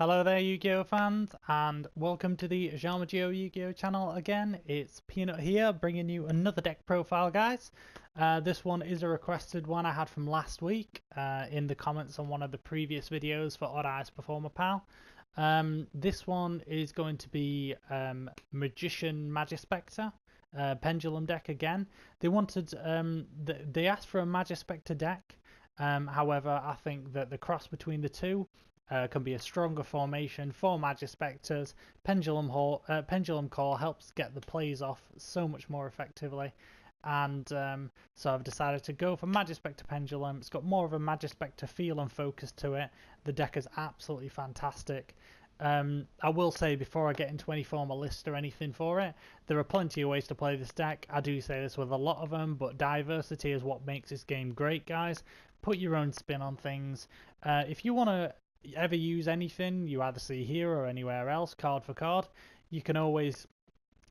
Hello there Yu-Gi-Oh fans, and welcome to the Ojama Duo Yu-Gi-Oh channel again. It's Peanut here, bringing you another deck profile, guys. This one is a requested one I had from last week in the comments on one of the previous videos for Odd Eyes Performer Pal. This one is going to be Magician Majespecter, Pendulum deck again. They wanted, they asked for a Majespecter deck. However, I think that the cross between the two can be a stronger formation for Majespecters. Pendulum Core helps get the plays off so much more effectively, and so I've decided to go for Majespecter Pendulum. It's got more of a Majespecter feel and focus to it. The deck is absolutely fantastic. I will say, before I get into any form of list or anything for it, there are plenty of ways to play this deck. I do say this with a lot of them, but diversity is what makes this game great, guys. Put your own spin on things. If you want to ever use anything you either see here or anywhere else, card for card, you can always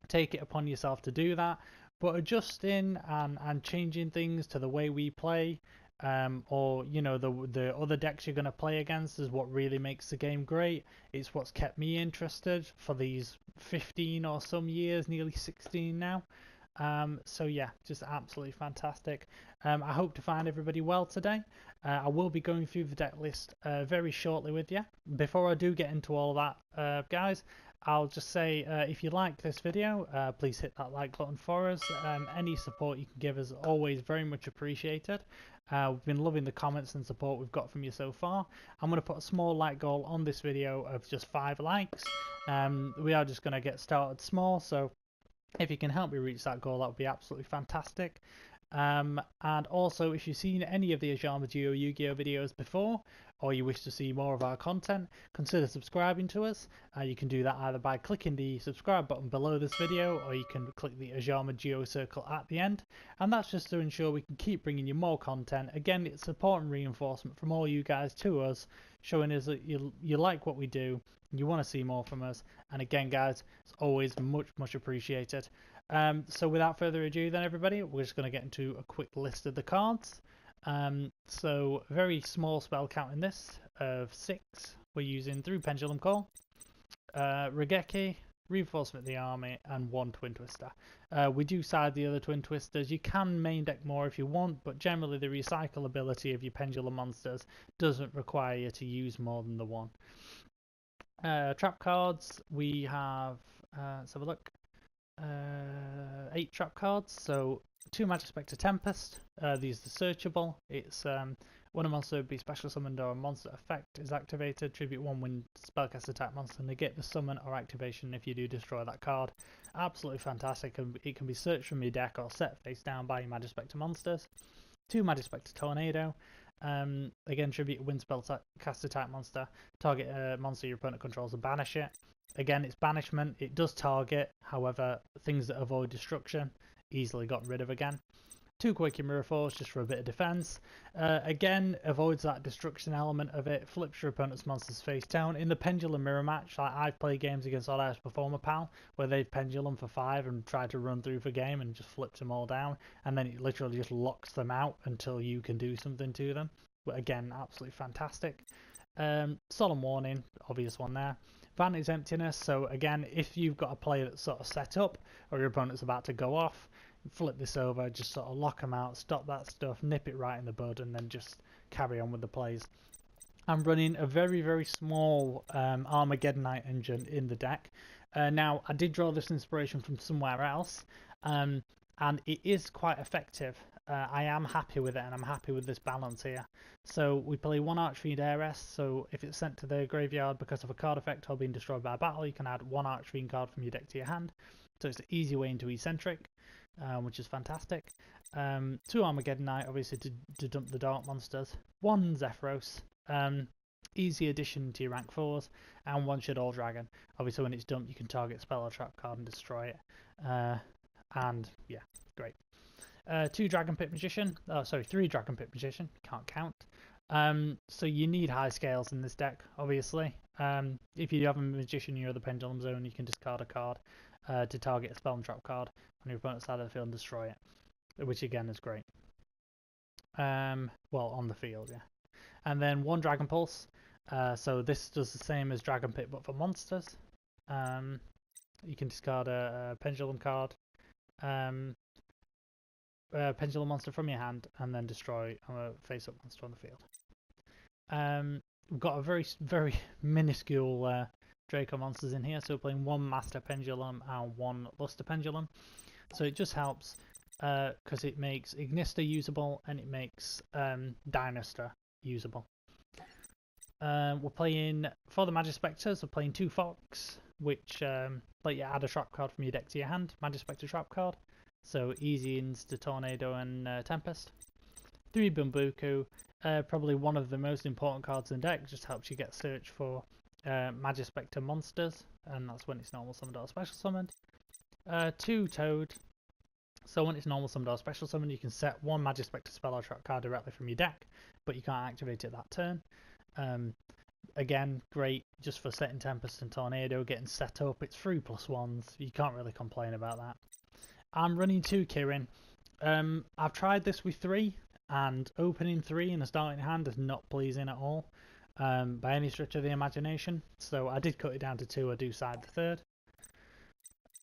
take it upon yourself to do that. But adjusting and changing things to the way we play, or you know, the other decks you're going to play against, is what really makes the game great. It's what's kept me interested for these 15 or some years, nearly 16 now. So yeah, just absolutely fantastic. I hope to find everybody well today. I will be going through the deck list very shortly with you. Before I do get into all of that, guys, I'll just say, if you like this video, please hit that like button for us. Any support you can give is always very much appreciated. We've been loving the comments and support we've got from you so far. I'm going to put a small like goal on this video of just 5 likes. We are just going to get started small, so if you can help me reach that goal, that would be absolutely fantastic. And also, if you've seen any of the Ojama Duo Yu-Gi-Oh videos before, or you wish to see more of our content, consider subscribing to us. You can do that either by clicking the subscribe button below this video, or you can click the Ojama Duo circle at the end. And that's just to ensure we can keep bringing you more content. Again, it's support and reinforcement from all you guys to us, showing us that you like what we do, you want to see more from us. And again, guys, it's always much appreciated. So without further ado then, everybody, we're just going to get into a quick list of the cards. So very small spell count in this of 6. We're using through Pendulum Call, Regeki, Reinforcement of the Army, and 1 Twin Twister. We do side the other Twin Twisters. You can main deck more if you want, but generally the recyclability of your Pendulum monsters doesn't require you to use more than the one. Trap cards, we have, let's have a look, 8 trap cards. So 2 Majespecter Tempest, these are searchable. It's when a monster would be special summoned or a monster effect is activated, tribute 1 when spellcaster type monster, negate the summon or activation if you do destroy that card. Absolutely fantastic. It can be searched from your deck or set face down by your Majespecter monsters. 2 Majespecter Tornado. Again, tribute a win spellcaster type monster. Target a monster your opponent controls and banish it. Again, it's banishment. It does target, however, things that avoid destruction, easily got rid of again. 2 Quaking Mirror Force just for a bit of defense. Again, avoids that destruction element of it. Flips your opponent's monsters face down. In the Pendulum Mirror match, like I've played games against Odd Eyes Performer Pal where they've Pendulum for 5 and tried to run through for game and just flips them all down, and then it literally just locks them out until you can do something to them. But again, absolutely fantastic. Solemn Warning, obvious one there. Vanity's Emptiness, so again, if you've got a play that's sort of set up or your opponent's about to go off, flip this over, just sort of lock them out, stop that stuff, nip it right in the bud, and then just carry on with the plays. I'm running a very small Armageddon Knight engine in the deck. Now, I did draw this inspiration from somewhere else, and it is quite effective. I am happy with it, and I'm happy with this balance here. So we play 1 Archfiend Heiress, so if it's sent to the graveyard because of a card effect or being destroyed by battle, you can add 1 Archfiend card from your deck to your hand. So it's an easy way into eccentric, which is fantastic. 2 Armageddon Knight, obviously to dump the dark monsters. 1 Zephyros, easy addition to your rank 4s, and 1 Shadow Dragon. Obviously when it's dumped you can target spell or trap card and destroy it. And yeah, great. 2 Dragon Pit Magician, 3 Dragon Pit Magician, can't count. So you need high scales in this deck, obviously. If you have a Magician in your other Pendulum zone, you can discard a card to target a spell and trap card on your opponent's side of the field and destroy it, which again is great. Well, on the field, yeah. And then 1 Dragon Pulse, So this does the same as Dragon Pit but for monsters. You can discard a Pendulum card, Pendulum monster from your hand, and then destroy a face-up monster on the field. We've got a very minuscule Draco monsters in here, so we're playing one Master Pendulum and one Luster Pendulum. So it just helps because it makes Ignister usable and it makes Dynaster usable. We're playing, for the Majespecters, we're playing 2 Fox, which let you add a trap card from your deck to your hand, Majespecter trap card. So easy ins to Tornado and Tempest. 3 Bumbuku, probably one of the most important cards in the deck, just helps you get search for Majespecter monsters, and that's when it's normal summoned or special summoned. 2 Toad, so when it's normal summoned or special summoned, you can set one Majespecter spell or trap card directly from your deck, but you can't activate it that turn. Again, great just for setting Tempest and Tornado, getting set up. It's 3+1s, you can't really complain about that. I'm running 2 Kirin. I've tried this with 3, and opening 3 in a starting hand is not pleasing at all by any stretch of the imagination, so I did cut it down to 2. I do side the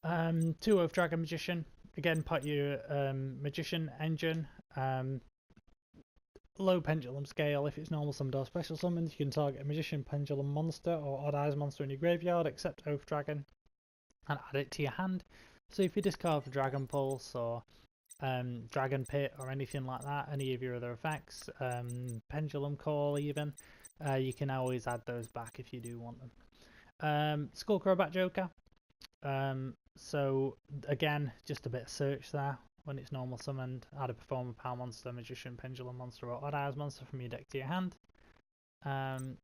3rd. 2 Oath Dragon Magician, again put your Magician engine. Low Pendulum scale. If it's normal summoned or special summoned, you can target a Magician, Pendulum monster or Odd Eyes monster in your graveyard except Oath Dragon and add it to your hand. So if you discard for Dragon Pulse or Dragon Pit or anything like that, any of your other effects, Pendulum Call even, you can always add those back if you do want them. Skull Crobat Joker. So again, just a bit of search there. When it's normal summoned, add a Performer Power monster, Magician, Pendulum monster or Odd Eyes monster from your deck to your hand. 1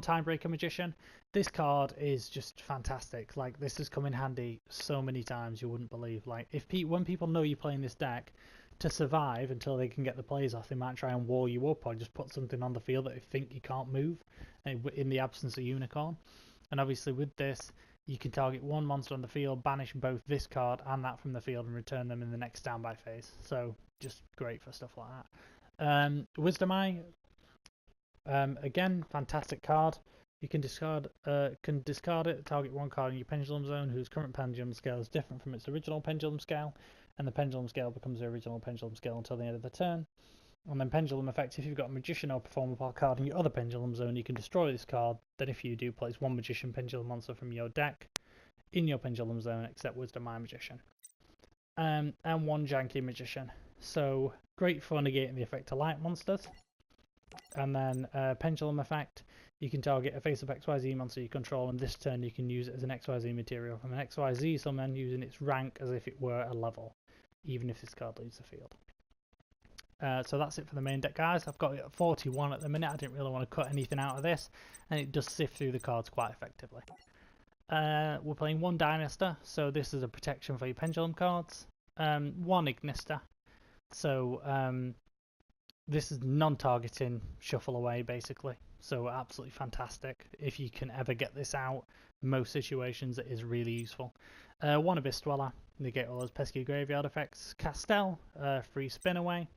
Timebreaker Magician. This card is just fantastic. Like, this has come in handy so many times you wouldn't believe. Like, when people know you're playing this deck, to survive until they can get the plays off, they might try and wall you up or just put something on the field that they think you can't move in the absence of Unicorn. And obviously with this, you can target 1 monster on the field, banish both this card and that from the field, and return them in the next standby phase. So just great for stuff like that. Wisdom Eye, again, fantastic card. You can discard it, target 1 card in your Pendulum Zone whose current Pendulum scale is different from its original Pendulum scale, and the Pendulum scale becomes the original Pendulum scale until the end of the turn. And then Pendulum effect, if you've got a Magician or Performer Power card in your other Pendulum Zone, you can destroy this card. Then if you do, place 1 Magician Pendulum monster from your deck in your Pendulum Zone except Wisdom Eye Magician. And 1 Janky Magician. So great for negating the effect to light monsters. And then Pendulum effect, you can target a face-up XYZ monster you control, and this turn you can use it as an XYZ material from an XYZ summon using its rank as if it were a level, even if this card leaves the field. So that's it for the main deck, guys. I've got it at 41 at the minute. I didn't really want to cut anything out of this, and it does sift through the cards quite effectively. We're playing 1 Dynaster, so this is a protection for your Pendulum cards. 1 Ignister, so this is non-targeting shuffle away basically, so absolutely fantastic. If you can ever get this out, most situations it is really useful. 1 Abyss Dweller, negate all those pesky graveyard effects. Castel, free spin away.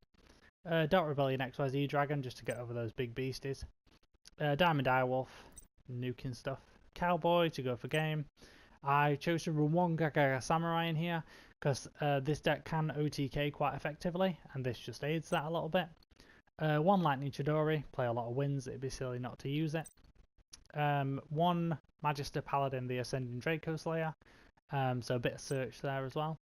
Dark Rebellion XYZ Dragon, just to get over those big beasties. Diamond Direwolf, nuking stuff. Cowboy to go for game. I chose to run 1 Gagaga Samurai in here because this deck can OTK quite effectively, and this just aids that a little bit. 1 Lightning Chidori, play a lot of wins, it'd be silly not to use it. 1 Magister Paladin, the Ascending Draco Slayer, so a bit of search there as well.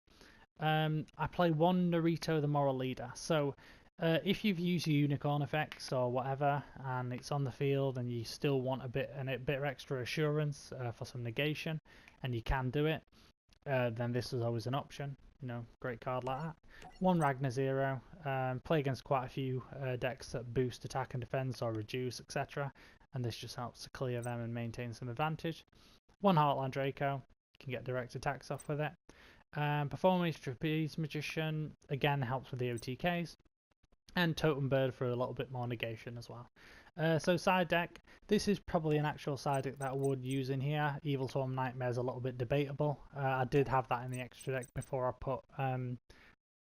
I play 1 Naruto, the Moral Leader. So if you've used your Unicorn effects or whatever, and it's on the field, and you still want a bit of extra assurance for some negation, and you can do it, then this is always an option. You know, great card like that. 1 Ragnar Zero, play against quite a few decks that boost attack and defense or reduce, etc. And this just helps to clear them and maintain some advantage. 1 Heartland Draco, you can get direct attacks off with it. Performance Trapeze Magician, again helps with the OTKs. And Totem Bird for a little bit more negation as well. So side deck, this is probably an actual side deck that I would use in here. Evil Swarm Nightmare is a little bit debatable. I did have that in the extra deck before I put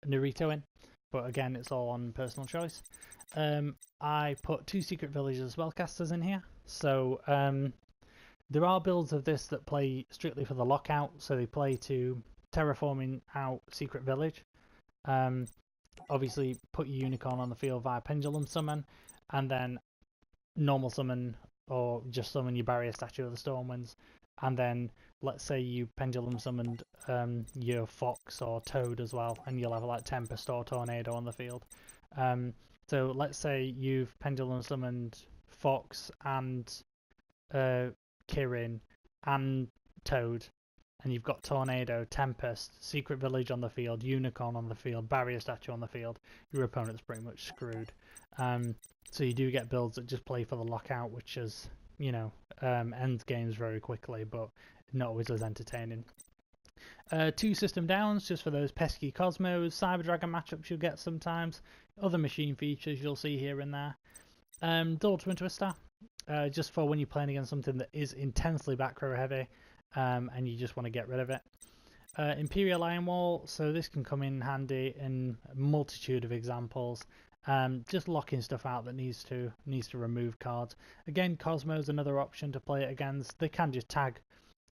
Naruto in, but again it's all on personal choice. I put 2 Secret Villages Spellcasters in here, So there are builds of this that play strictly for the lockout, so they play to terraforming out Secret Village. Obviously, put your Unicorn on the field via Pendulum Summon, and then normal summon or just summon your Barrier Statue of the Stormwinds, and then let's say you Pendulum summoned your Fox or Toad as well, and you'll have like Tempest or Tornado on the field. So let's say you've Pendulum summoned Fox and Kirin and Toad, and you've got Tornado, Tempest, Secret Village on the field, Unicorn on the field, Barrier Statue on the field. Your opponent's pretty much screwed. So you do get builds that just play for the lockout, which is, ends games very quickly, but not always as entertaining. 2 system downs just for those pesky Cosmos, Cyber Dragon matchups you'll get sometimes, other machine features you'll see here and there. Dual Twin Twister, just for when you're playing against something that is intensely back row heavy, and you just want to get rid of it. Imperial Iron Wall, so this can come in handy in a multitude of examples. Just locking stuff out that needs to remove cards. Again, Cosmo's another option to play it against. They can just tag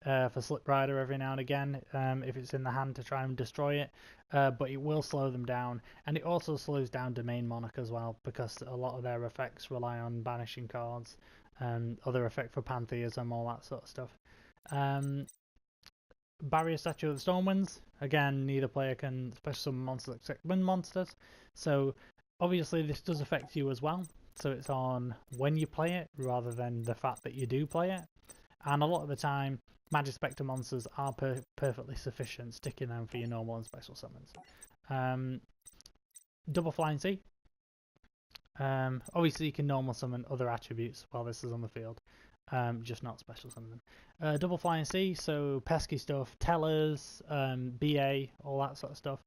for Slip Rider every now and again if it's in the hand to try and destroy it, but it will slow them down, and it also slows down Domain Monarch as well, because a lot of their effects rely on banishing cards, other effect for Pantheism, all that sort of stuff. Barrier Statue of the Stormwinds, again, neither player can special summon monsters except wind monsters, so obviously this does affect you as well, so it's on when you play it rather than the fact that you do play it, and a lot of the time Majespecter monsters are perfectly sufficient, sticking them for your normal and special summons. Double Flying Sea. Obviously you can normal summon other attributes while this is on the field, just not special summon them. Double Flying Sea, so pesky stuff, Tellers, BA, all that sort of stuff.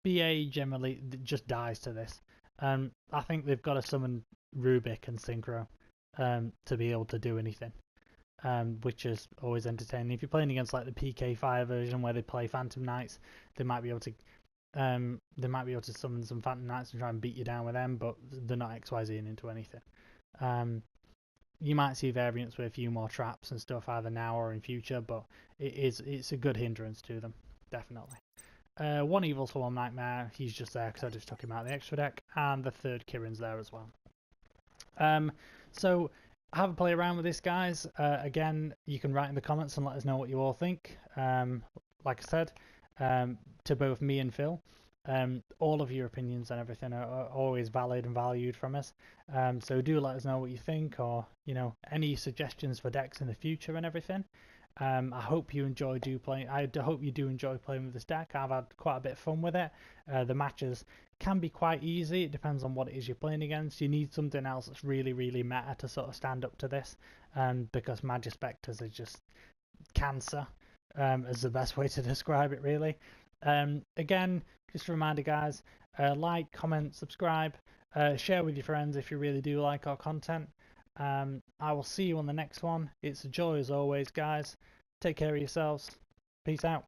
BA generally just dies to this. I think they've got to summon Rubik and Synchro to be able to do anything, which is always entertaining. If you're playing against like the PK5 version where they play Phantom Knights, they might be able to summon some Phantom Knights and try and beat you down with them, but they're not XYZing into anything. You might see variants with a few more traps and stuff either now or in future, but it's a good hindrance to them, definitely. One Evil Swarm Nightmare, he's just there because I just took him out of the extra deck, and the third Kirin's there as well. So have a play around with this, guys. Again, you can write in the comments and let us know what you all think. Like I said, to both me and Phil, all of your opinions and everything are always valid and valued from us. So do let us know what you think, or any suggestions for decks in the future and everything. I hope you playing. I hope you do enjoy playing with this deck. I've had quite a bit of fun with it. The matches can be quite easy. It depends on what it is you're playing against. You need something else that's really, really meta to sort of stand up to this, because Majespecters are just cancer, is the best way to describe it, really. Again, just a reminder, guys, like, comment, subscribe, share with your friends if you really do like our content. I will see you on the next one. It's a joy as always, guys. Take care of yourselves. Peace out.